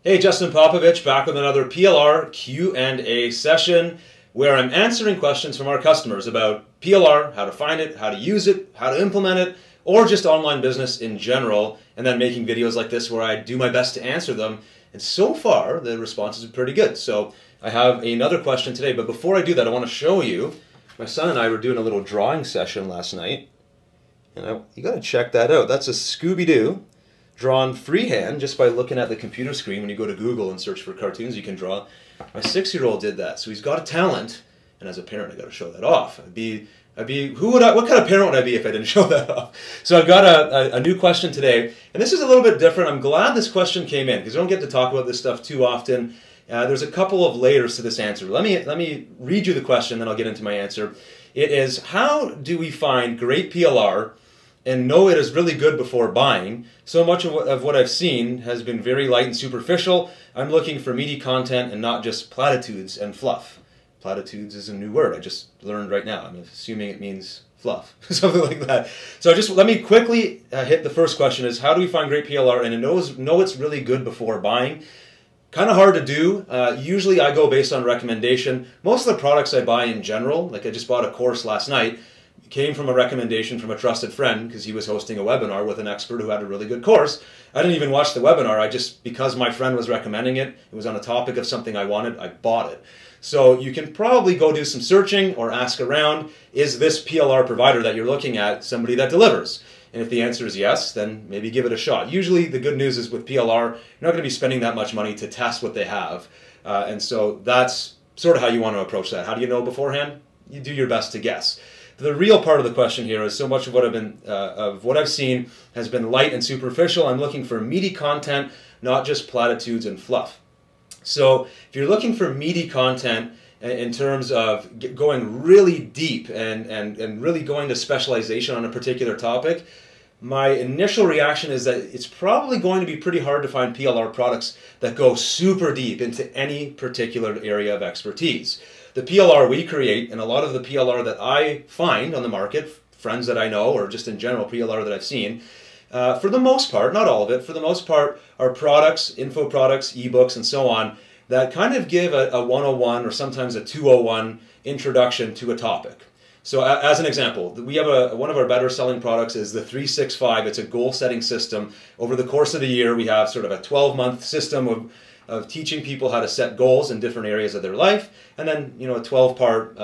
Hey, Justin Popovich back with another PLR Q&A session where I'm answering questions from our customers about PLR, how to find it, how to use it, how to implement it, or just online business in general, and then making videos like this where I do my best to answer them. And so far, the responses are pretty good. So I have another question today, but before I do that, I want to show you, my son and I were doing a little drawing session last night, and you got to check that out. That's a Scooby-Doo. Drawn freehand just by looking at the computer screen. When you go to Google and search for cartoons you can draw. My 6-year-old did that, so he's got a talent, and as a parent I got to show that off. What kind of parent would I be if I didn't show that off? So I've got a new question today, and this is a little bit different. I'm glad this question came in because I don't get to talk about this stuff too often. There's a couple of layers to this answer. Let me read you the question, then I'll get into my answer. It is, how do we find great PLR and know it is really good before buying? So much of what I've seen has been very light and superficial. I'm looking for meaty content and not just platitudes and fluff. Platitudes is a new word I just learned right now. I'm assuming it means fluff, something like that. So just let me quickly hit the first question is, how do we find great PLR and know it's really good before buying? Kind of hard to do. Usually I go based on recommendation. Most of the products I buy in general, like I just bought a course last night, came from a recommendation from a trusted friend because he was hosting a webinar with an expert who had a really good course. I didn't even watch the webinar. Because my friend was recommending it, it was on a topic of something I wanted, I bought it. So you can probably go do some searching or ask around, is this PLR provider that you're looking at somebody that delivers? And if the answer is yes, then maybe give it a shot. Usually the good news is with PLR, you're not going to be spending that much money to test what they have. And so that's sort of how you want to approach that. How do you know beforehand? You do your best to guess. The real part of the question here is so much of what I've seen has been light and superficial. I'm looking for meaty content, not just platitudes and fluff. So if you're looking for meaty content in terms of going really deep and really going to specialization on a particular topic, my initial reaction is that it's probably going to be pretty hard to find PLR products that go super deep into any particular area of expertise. The PLR we create, and a lot of the PLR that I find on the market, friends that I know, or just in general PLR that I've seen, for the most part, not all of it, for the most part are products, info products, ebooks, and so on, that kind of give a 101 or sometimes a 201 introduction to a topic. So as an example, we have one of our better selling products is the 365. It's a goal setting system. Over the course of the year, we have sort of a 12-month system of teaching people how to set goals in different areas of their life, and then a 12-part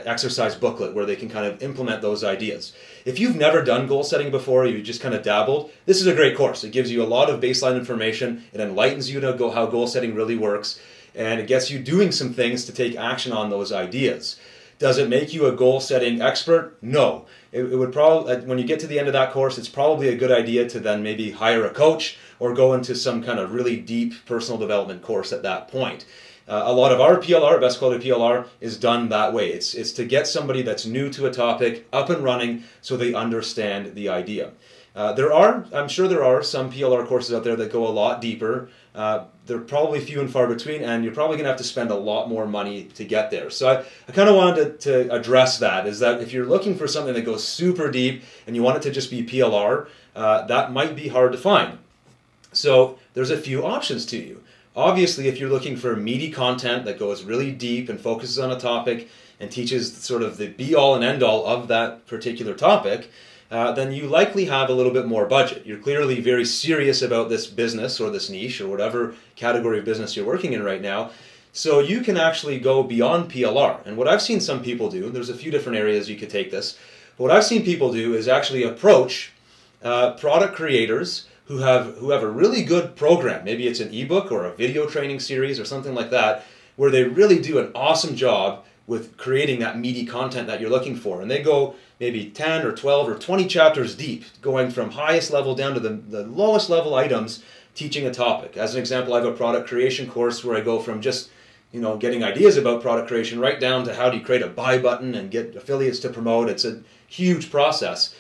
exercise booklet where they can kind of implement those ideas. If you've never done goal setting before, you just kind of dabbled, this is a great course. It gives you a lot of baseline information, it enlightens you to how goal setting really works, and it gets you doing some things to take action on those ideas. Does it make you a goal setting expert? No. It would probably, when you get to the end of that course, it's probably a good idea to then maybe hire a coach or go into some kind of really deep personal development course at that point. A lot of our PLR, best quality PLR, is done that way. It's to get somebody that's new to a topic up and running so they understand the idea. I'm sure there are some PLR courses out there that go a lot deeper. They're probably few and far between, and you're probably going to have to spend a lot more money to get there. So I kind of wanted to address that, is that if you're looking for something that goes super deep and you want it to just be PLR, that might be hard to find. So there's a few options to you. Obviously, if you're looking for meaty content that goes really deep and focuses on a topic and teaches sort of the be-all and end-all of that particular topic, then you likely have a little bit more budget. You're clearly very serious about this business or this niche or whatever category of business you're working in right now. So you can actually go beyond PLR. And what I've seen some people do, there's a few different areas you could take this, but what I've seen people do is actually approach product creators who have a really good program. Maybe it's an ebook or a video training series or something like that, where they really do an awesome job with creating that meaty content that you're looking for. And they go maybe 10 or 12 or 20 chapters deep, going from highest level down to the lowest level items, teaching a topic. As an example, I have a product creation course where I go from just getting ideas about product creation right down to how do you create a buy button and get affiliates to promote. It's a huge process.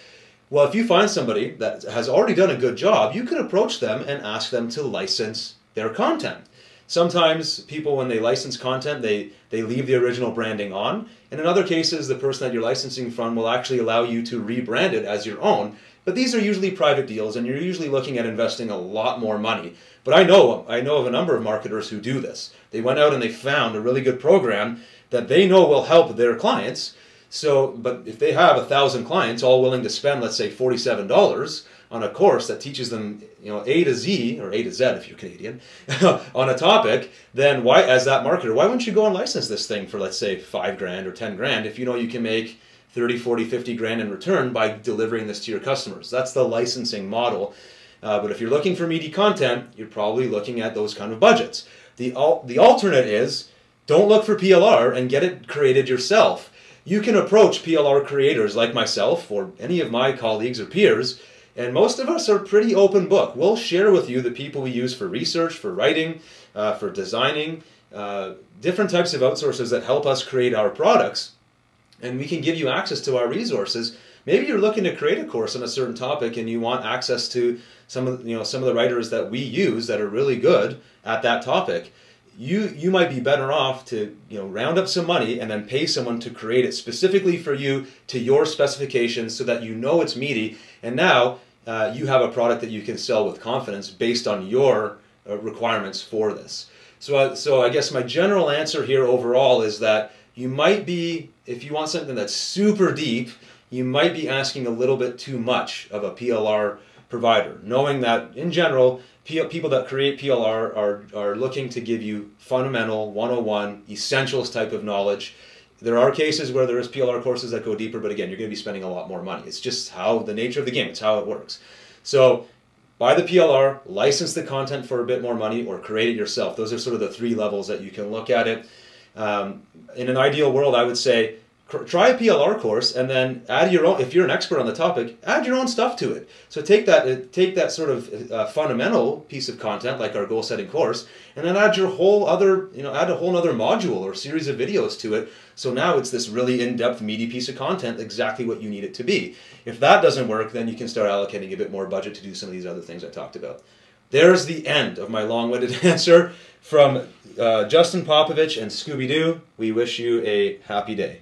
Well, if you find somebody that has already done a good job, you can approach them and ask them to license their content. Sometimes people, when they license content, they leave the original branding on. And in other cases, the person that you're licensing from will actually allow you to rebrand it as your own but these are usually private deals, and you're usually looking at investing a lot more money. But I know of a number of marketers who do this. They went out and they found a really good program that they know will help their clients. So, but if they have 1,000 clients all willing to spend, let's say, $47 on a course that teaches them, A to Z, or A to Z if you're Canadian, on a topic, then why, as that marketer, why wouldn't you go and license this thing for, let's say, $5,000 or $10,000 if you know you can make 30, 40, 50 grand in return by delivering this to your customers? That's the licensing model. But if you're looking for meaty content, you're probably looking at those kind of budgets. The alternate is, don't look for PLR and get it created yourself. You can approach PLR creators like myself or any of my colleagues or peers, and most of us are pretty open book. We'll share with you the people we use for research, for writing, for designing, different types of outsourcers that help us create our products, and we can give you access to our resources. Maybe you're looking to create a course on a certain topic and you want access to some of the writers that we use that are really good at that topic. You might be better off to round up some money and then pay someone to create it specifically for you to your specifications so that you know it's meaty, and now you have a product that you can sell with confidence based on your requirements for this. So I guess my general answer here overall is that you might be, if you want something that's super deep, you might be asking a little bit too much of a PLR provider, knowing that in general, people that create PLR are looking to give you fundamental 101 essentials type of knowledge. There are cases where there is PLR courses that go deeper, but again, you're going to be spending a lot more money. It's just how the nature of the game, it's how it works. So buy the PLR, license the content for a bit more money, or create it yourself. Those are sort of the three levels that you can look at it. In an ideal world, I would say try a PLR course and then add your own. If you're an expert on the topic, add your own stuff to it. So take that sort of fundamental piece of content, like our goal setting course, and then add your whole other, add a whole other module or series of videos to it. So now it's this really in-depth, meaty piece of content, exactly what you need it to be. If that doesn't work, then you can start allocating a bit more budget to do some of these other things I talked about. There's the end of my long-winded answer from Justin Popovich and Scooby-Doo. We wish you a happy day.